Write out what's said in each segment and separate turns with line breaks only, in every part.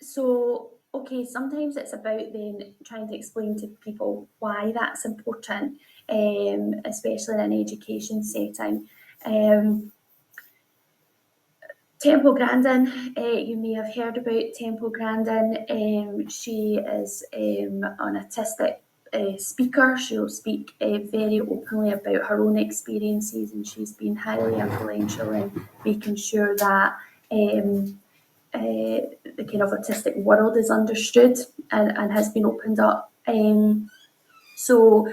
So, okay, sometimes it's about then trying to explain to people why that's important, especially in an education setting. Temple Grandin, you may have heard about Temple Grandin. She is an autistic speaker. She'll speak very openly about her own experiences, and she's been highly influential in making sure that the kind of autistic world is understood and has been opened up. So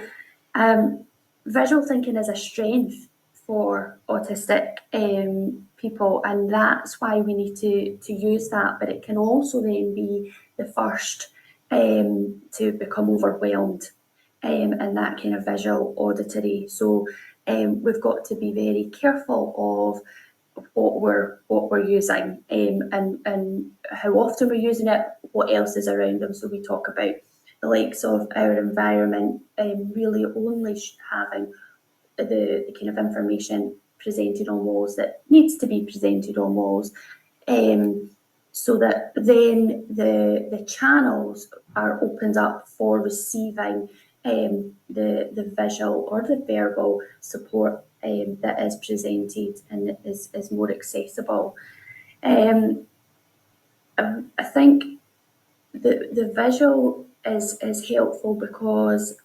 visual thinking is a strength for autistic people, and that's why we need to use that, but it can also then be the first to become overwhelmed in that kind of visual auditory. So we've got to be very careful of what we're using and how often we're using it, what else is around them. So we talk about the likes of our environment really only having the kind of information presented on walls that needs to be presented on walls, so that then the channels are opened up for receiving the visual or the verbal support that is presented and is more accessible. I think the visual is helpful because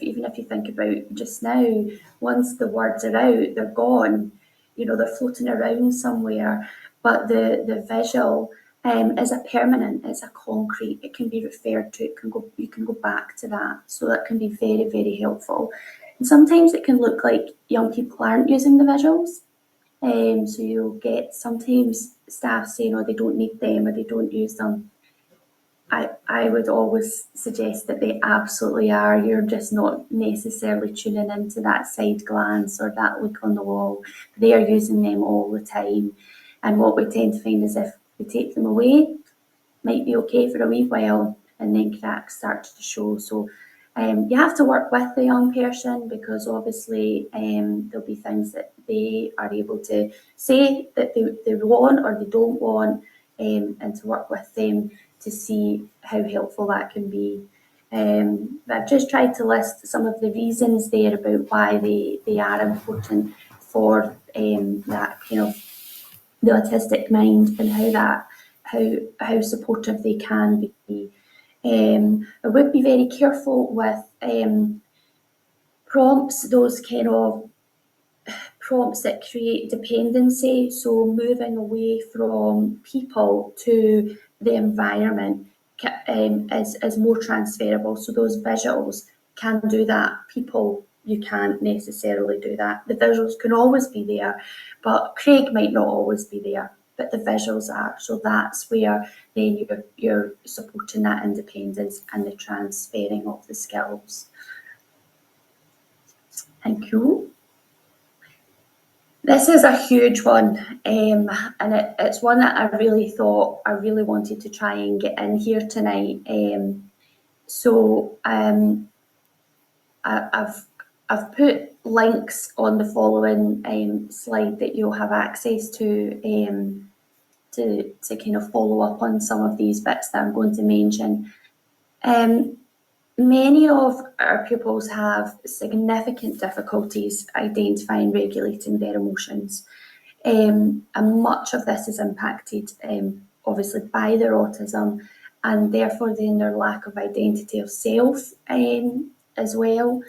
even if you think about just now, once the words are out, they're gone, they're floating around somewhere, but the visual is a permanent, it's a concrete, it can be referred to, you can go back to that, so that can be very, very helpful. And sometimes it can look like young people aren't using the visuals, so you'll get sometimes staff saying, oh, they don't need them or they don't use them. I would always suggest that they absolutely are. You're just not necessarily tuning into that side glance or that look on the wall. They are using them all the time. And what we tend to find is if we take them away, might be okay for a wee while, and then cracks start to show. So you have to work with the young person, because obviously there'll be things that they are able to say that they want or they don't want, and to work with them to see how helpful that can be. But I've just tried to list some of the reasons there about why they are important for that kind of the autistic mind, and how supportive they can be. I would be very careful with prompts, those kind of prompts that create dependency, so moving away from people to the environment is more transferable. So those visuals can do that. People, you can't necessarily do that. The visuals can always be there, but Craig might not always be there, but the visuals are. So that's where then you're supporting that independence and the transferring of the skills. Thank you. This is a huge one, and it's one that I really thought I really wanted to try and get in here tonight. So I've put links on the following slide that you'll have access to kind of follow up on some of these bits that I'm going to mention. Many of our pupils have significant difficulties identifying, regulating their emotions, and much of this is impacted obviously by their autism, and therefore then their lack of identity of self as well.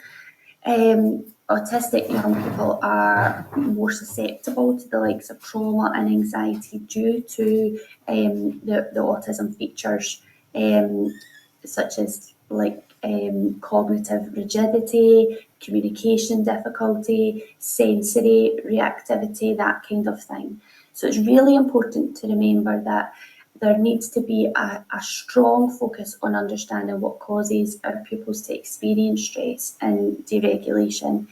Autistic young people are more susceptible to the likes of trauma and anxiety due to the autism features, such as like cognitive rigidity, communication difficulty, sensory reactivity, that kind of thing. So it's really important to remember that there needs to be a strong focus on understanding what causes our pupils to experience stress and deregulation.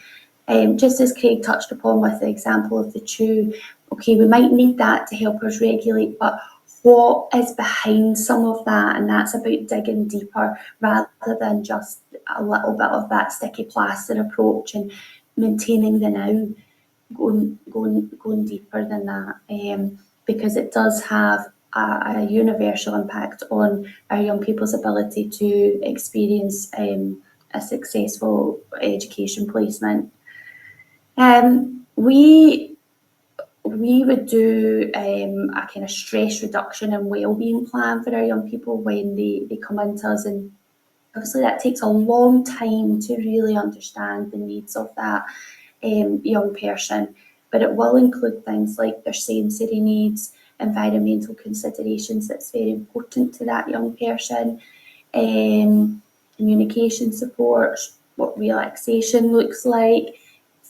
Just as Craig touched upon with the example of the chew, okay, we might need that to help us regulate, but what is behind some of that? And that's about digging deeper rather than just a little bit of that sticky plaster approach and maintaining the now, going deeper than that, because it does have a universal impact on our young people's ability to experience a successful education placement. We would do a kind of stress reduction and wellbeing plan for our young people when they come into us, and obviously that takes a long time to really understand the needs of that young person, but it will include things like their sensory needs, environmental considerations that's very important to that young person, communication support, what relaxation looks like,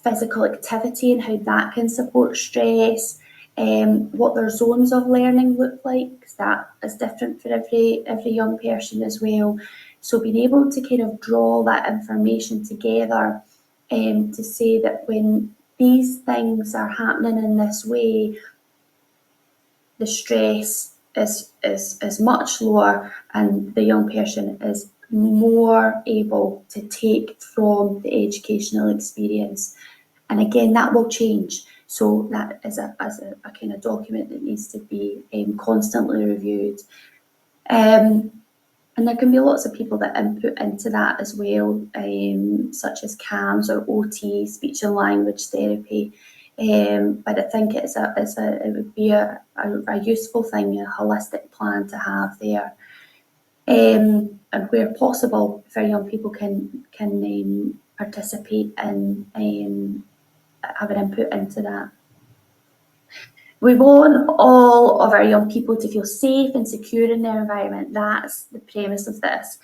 physical activity and how that can support stress, what their zones of learning look like, because that is different for every young person as well. So being able to kind of draw that information together to say that when these things are happening in this way, the stress is much lower and the young person is more able to take from the educational experience. And again, that will change. So that is a kind of document that needs to be constantly reviewed. And there can be lots of people that input into that as well, such as CAMS or OT, speech and language therapy. But I think it would be a useful thing, a holistic plan to have there. And where possible, if our young people can participate and have an input into that. We want all of our young people to feel safe and secure in their environment. That's the premise of this.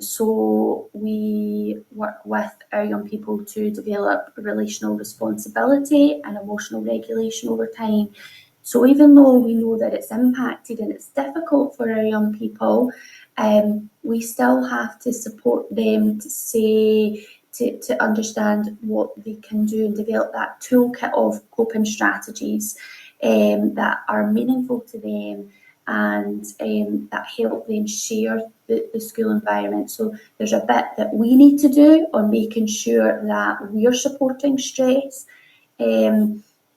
So we work with our young people to develop relational responsibility and emotional regulation over time. So even though we know that it's impacted and it's difficult for our young people, we still have to support them to understand what they can do and develop that toolkit of coping strategies that are meaningful to them and that help them share the school environment. So there's a bit that we need to do on making sure that we're supporting stress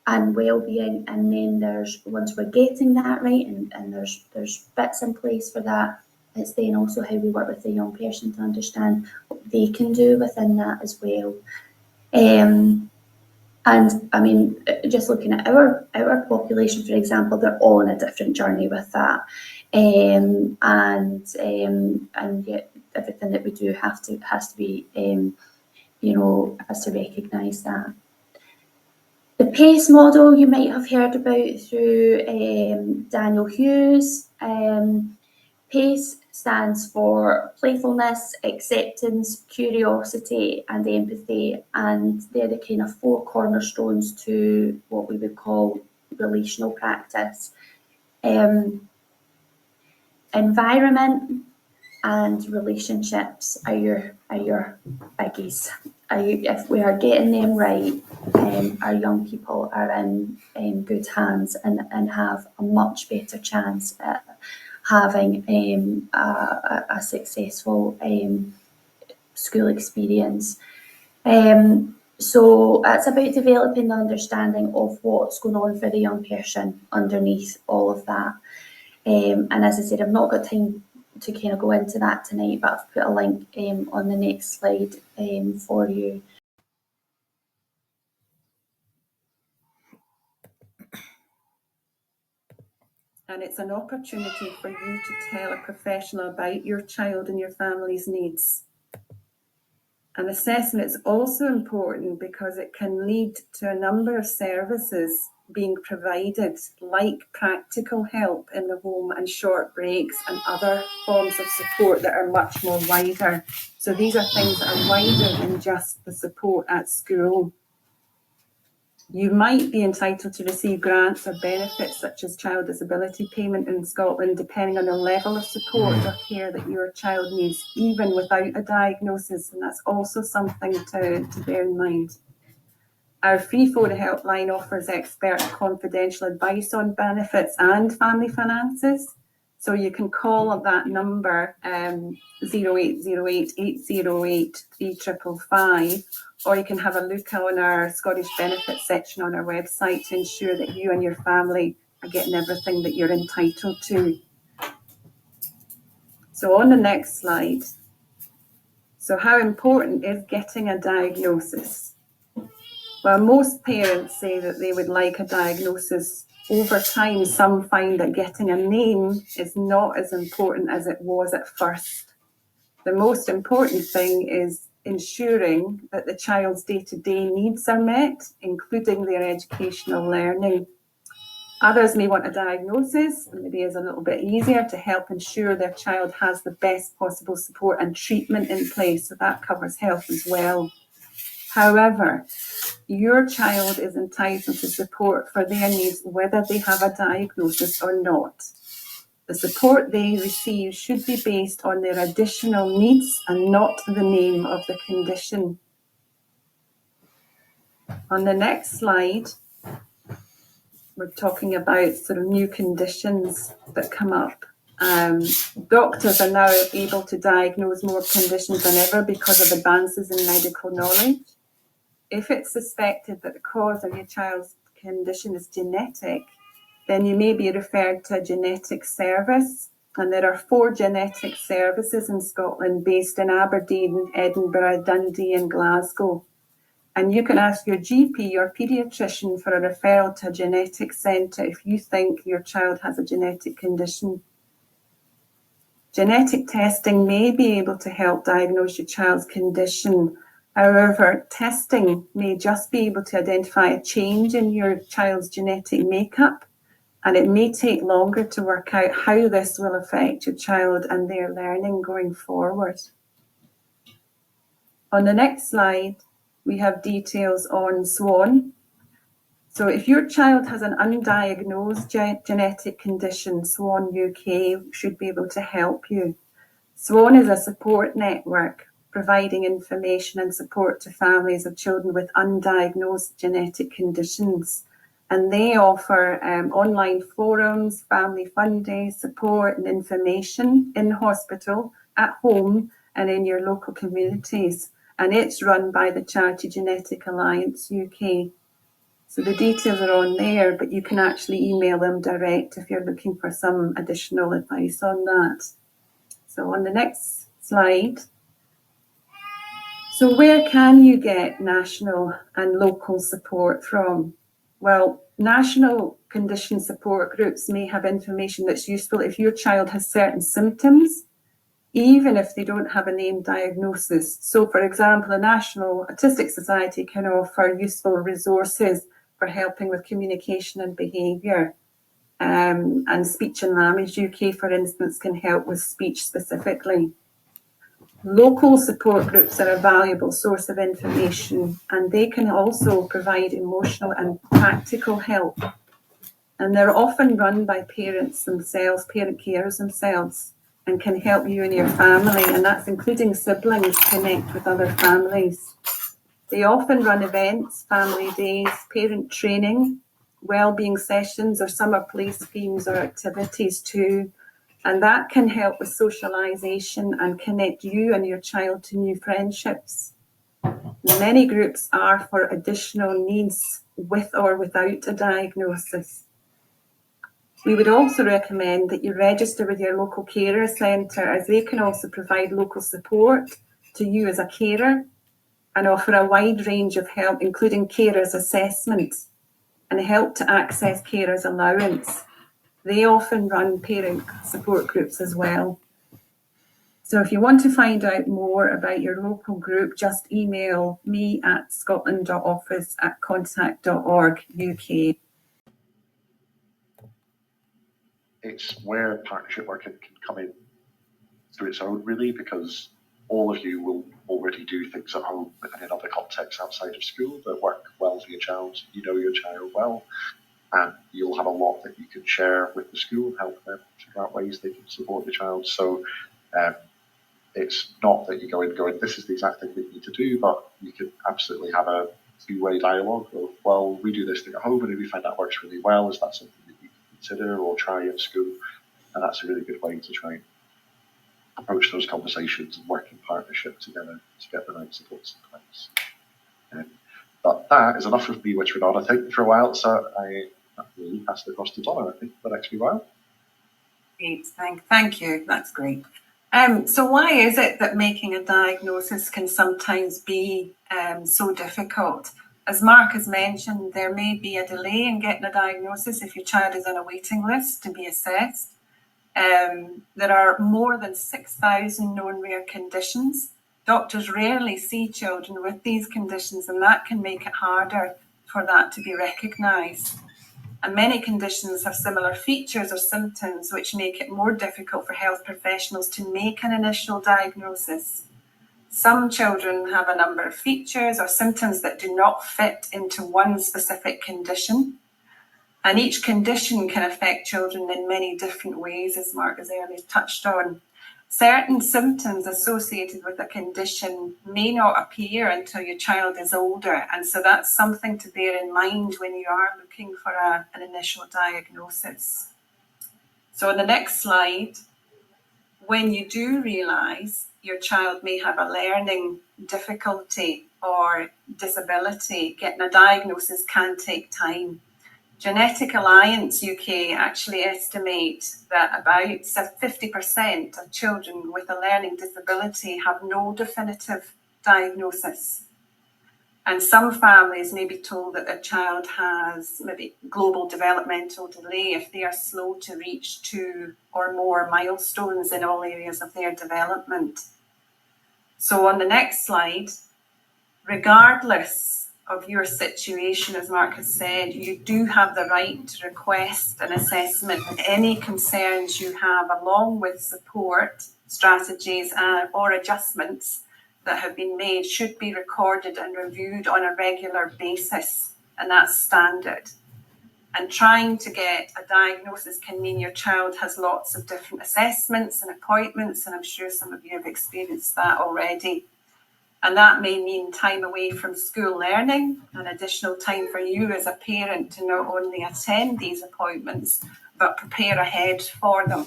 and well-being, and then there's, once we're getting that right and there's bits in place for that, it's then also how we work with the young person to understand what they can do within that as well. And I mean, just looking at our population, for example, they're all on a different journey with that. And yet everything that we do has to be, has to recognise that. The PACE model you might have heard about through Daniel Hughes. PACE stands for playfulness, acceptance, curiosity and empathy, and they're the kind of 4 cornerstones to what we would call relational practice. Environment and relationships are your biggies. If we are getting them right, our young people are in good hands and have a much better chance at having a successful school experience. So it's about developing the understanding of what's going on for the young person underneath all of that. And as I said, I've not got time to kind of go into that tonight, but I've put a link on the next slide for you.
And it's an opportunity for you to tell a professional about your child and your family's needs. An assessment is also important because it can lead to a number of services being provided, like practical help in the home and short breaks and other forms of support that are much more wider. So these are things that are wider than just the support at school. You might be entitled to receive grants or benefits such as child disability payment in Scotland, depending on the level of support or care that your child needs, even without a diagnosis, and that's also something to bear in mind. Our free phone helpline offers expert confidential advice on benefits and family finances. So you can call that number 0808 808 3555, or you can have a look on our Scottish Benefits section on our website to ensure that you and your family are getting everything that you're entitled to. So on the next slide, so how important is getting a diagnosis? Well, most parents say that they would like a diagnosis. Over time, some find that getting a name is not as important as it was at first. The most important thing is ensuring that the child's day-to-day needs are met, including their educational learning. Others may want a diagnosis, and maybe is a little bit easier to help ensure their child has the best possible support and treatment in place. So that covers health as well. However, your child is entitled to support for their needs, whether they have a diagnosis or not. The support they receive should be based on their additional needs and not the name of the condition. On the next slide, we're talking about sort of new conditions that come up. Doctors are now able to diagnose more conditions than ever because of advances in medical knowledge. If it's suspected that the cause of your child's condition is genetic, then you may be referred to a genetic service. And there are 4 genetic services in Scotland based in Aberdeen, Edinburgh, Dundee and Glasgow. And you can ask your GP or paediatrician for a referral to a genetic centre if you think your child has a genetic condition. Genetic testing may be able to help diagnose your child's condition. However, testing may just be able to identify a change in your child's genetic makeup, and it may take longer to work out how this will affect your child and their learning going forward. On the next slide, we have details on SWAN. So if your child has an undiagnosed genetic condition, SWAN UK should be able to help you. SWAN is a support network providing information and support to families of children with undiagnosed genetic conditions. And they offer online forums, family fun days, support and information in hospital, at home and in your local communities. And it's run by the charity Genetic Alliance UK. So the details are on there, but you can actually email them direct if you're looking for some additional advice on that. So on the next slide. So where can you get national and local support from? Well, national condition support groups may have information that's useful if your child has certain symptoms, even if they don't have a named diagnosis. So for example, the National Autistic Society can offer useful resources for helping with communication and behaviour. And Speech and Language UK, for instance, can help with speech specifically. Local support groups are a valuable source of information, and they can also provide emotional and practical help. And they're often run by parents themselves, parent carers themselves, and can help you and your family, and that's including siblings, connect with other families. They often run events, family days, parent training, wellbeing sessions, or summer play schemes or activities too. And that can help with socialisation and connect you and your child to new friendships. Many groups are for additional needs with or without a diagnosis. We would also recommend that you register with your local carer centre, as they can also provide local support to you as a carer and offer a wide range of help, including carers assessment and help to access carers allowance. They often run parent support groups as well. So if you want to find out more about your local group, just email me at scotland.office@contact.org.uk.
It's where partnership work can come in through its own, really, because all of you will already do things at home and in other contexts outside of school that work well for your child. You know your child well, and you'll have a lot that you can share with the school, help them figure out ways they can support the child. So it's not that you go in going, this is the exact thing that you need to do, but you can absolutely have a two-way dialogue of, well, we do this thing at home, and if we find that works really well, is that something that you can consider or try at school? And that's a really good way to try and approach those conversations and work in partnership together to get the right supports in place. But that is enough of me, Richard, on, I think, for a while. So I really pass it across to Donna, I think, for the next few while.
Great, thank you. That's great. So why is it that making a diagnosis can sometimes be so difficult? As Mark has mentioned, there may be a delay in getting a diagnosis if your child is on a waiting list to be assessed. There are more than 6,000 known rare conditions. Doctors rarely see children with these conditions, and that can make it harder for that to be recognised. And many conditions have similar features or symptoms which make it more difficult for health professionals to make an initial diagnosis. Some children have a number of features or symptoms that do not fit into one specific condition. And each condition can affect children in many different ways, as Mark has earlier touched on. Certain symptoms associated with a condition may not appear until your child is older, and so that's something to bear in mind when you are looking for an initial diagnosis. So on the next slide, when you do realise your child may have a learning difficulty or disability, getting a diagnosis can take time. Genetic Alliance UK actually estimate that about 50% of children with a learning disability have no definitive diagnosis. And some families may be told that their child has maybe global developmental delay if they are slow to reach 2 or more milestones in all areas of their development. So on the next slide, regardless of your situation, as Mark has said, you do have the right to request an assessment. Any concerns you have, along with support, strategies or adjustments that have been made, should be recorded and reviewed on a regular basis, and that's standard. And trying to get a diagnosis can mean your child has lots of different assessments and appointments, and I'm sure some of you have experienced that already. And that may mean time away from school learning and additional time for you as a parent to not only attend these appointments, but prepare ahead for them.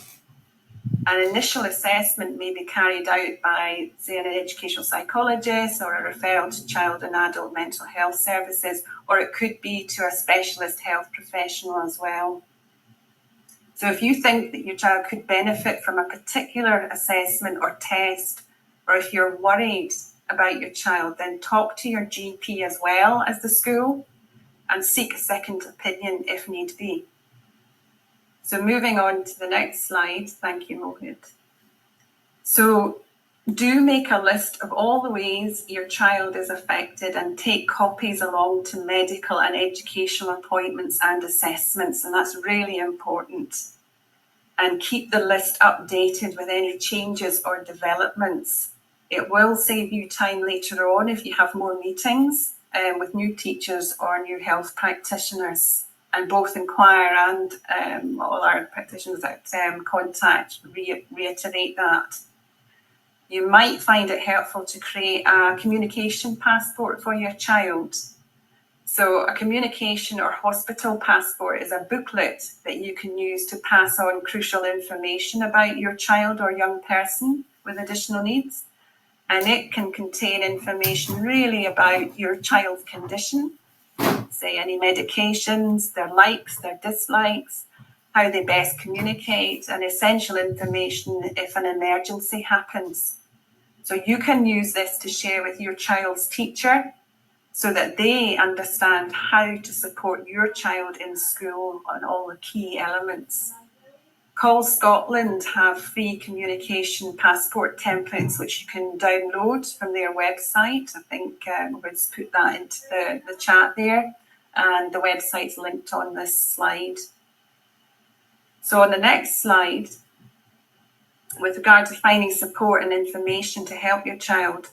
An initial assessment may be carried out by, say, an educational psychologist or a referral to child and adult mental health services, or it could be to a specialist health professional as well. So if you think that your child could benefit from a particular assessment or test, or if you're worried about your child, then talk to your GP as well as the school and seek a second opinion if need be. So moving on to the next slide. Thank you, Mohit. So do make a list of all the ways your child is affected and take copies along to medical and educational appointments and assessments, and that's really important. And keep the list updated with any changes or developments. It will save you time later on if you have more meetings with new teachers or new health practitioners. And both Inquire and all our practitioners at Contact reiterate that. You might find it helpful to create a communication passport for your child. So a communication or hospital passport is a booklet that you can use to pass on crucial information about your child or young person with additional needs. And it can contain information really about your child's condition, say any medications, their likes, their dislikes, how they best communicate, and essential information if an emergency happens. So you can use this to share with your child's teacher so that they understand how to support your child in school on all the key elements. Call Scotland have free communication passport templates which you can download from their website. I think we'll just put that into the chat there, and the website's linked on this slide. So on the next slide, with regard to finding support and information to help your child,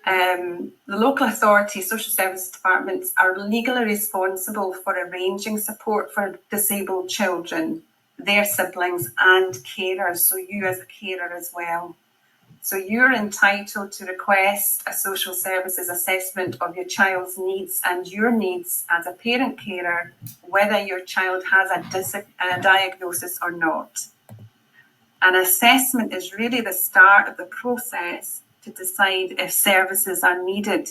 the local authority, social services departments are legally responsible for arranging support for disabled children, their siblings and carers, so you as a carer as well. So you're entitled to request a social services assessment of your child's needs and your needs as a parent carer, whether your child has a diagnosis or not. An assessment is really the start of the process to decide if services are needed.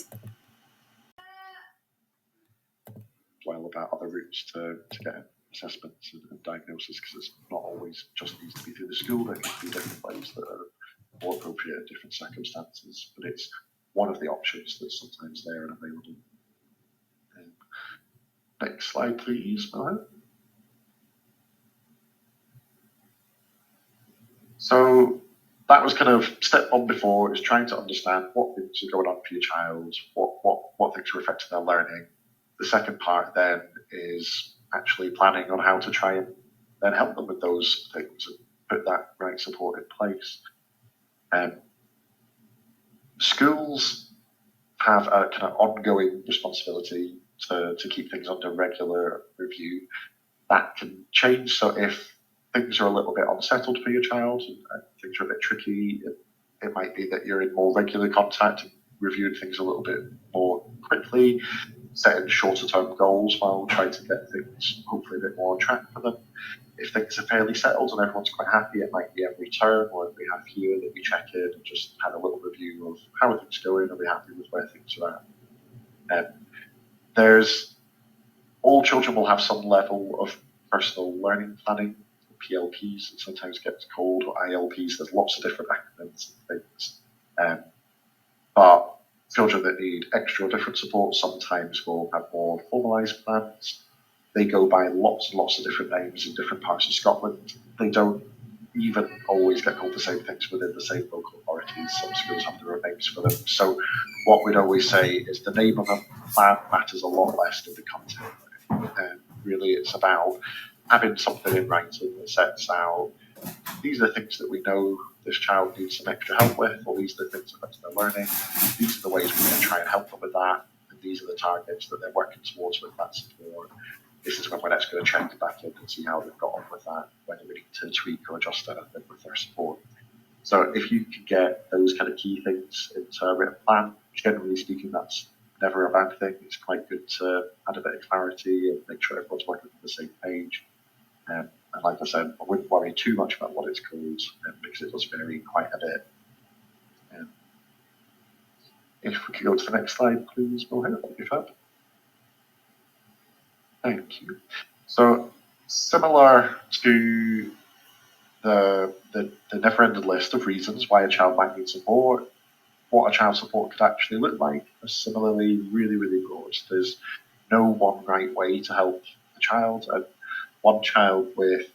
Well, about other routes to get assessments and diagnosis, because it's not always just needs to be through the school. There can be different ways that are more appropriate in different circumstances, but it's one of the options that's sometimes there and available. Next slide, please, Mohan. So that was kind of step one before, is trying to understand what things are going on for your child, what things are affecting their learning. The second part then is actually planning on how to try and then help them with those things and put that right support in place. Schools have a kind of ongoing responsibility to keep things under regular review. That can change. So if things are a little bit unsettled for your child and things are a bit tricky, it might be that you're in more regular contact and reviewing things a little bit more quickly, setting shorter term goals while trying to get things hopefully a bit more on track for them. If things are fairly settled and everyone's quite happy, it might be every term or every half year that we check in and just have a little review of how are things going, are we happy with where things are at. All children will have some level of personal learning planning, PLPs, it sometimes gets called, or ILPs. There's lots of different acronyms and things. But children that need extra or different support sometimes will have more formalised plans. They go by lots and lots of different names in different parts of Scotland. They don't even always get called the same things within the same local authorities. Some schools have their own names for them. So what we'd always say is the name of a plan matters a lot less than the content. Really, it's about having something in writing that sets out, these are the things that we know this child needs some extra help with, or these are the things affecting their learning. These are the ways we can try and help them with that, and these are the targets that they're working towards with that support. This is when we're next going to check back in and see how they've got on with that, whether we need to tweak or adjust anything with their support. So if you can get those kind of key things into a written plan, generally speaking, that's never a bad thing. It's quite good to add a bit of clarity and make sure everyone's working on the same page. And like I said, I wouldn't worry too much about what it's called because it does vary quite a bit. If we could go to the next slide, please, Mohan, that'd be fab. Thank you. So similar to the never-ending list of reasons why a child might need support, what a child support could actually look like is similarly really, really broad. There's no one right way to help a child. And one child with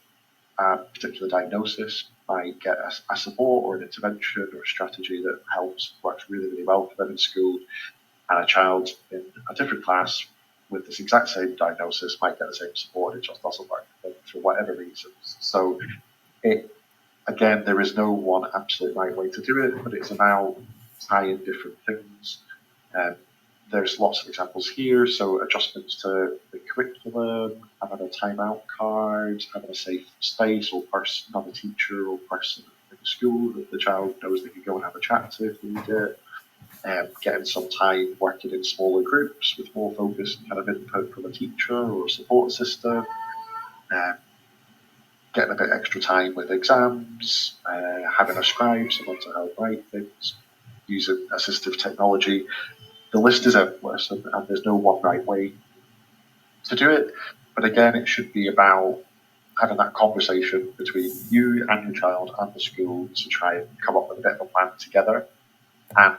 a particular diagnosis might get a support or an intervention or a strategy that helps, works really, really well for them in school. And a child in a different class with this exact same diagnosis might get the same support, it just doesn't work for them for whatever reasons. So again, there is no one absolute right way to do it, but it's about tying different things. There's lots of examples here, so adjustments to the curriculum, having a timeout card, having a safe space or person, not a teacher or person in the school that the child knows they can go and have a chat to if they need it. Getting some time working in smaller groups with more focused kind of input from a teacher or a support assistant. Getting a bit extra time with exams, having a scribe, someone to help write things, using assistive technology. The list is endless and there's no one right way to do it. But again, it should be about having that conversation between you and your child and the school to try and come up with a bit of a plan together. And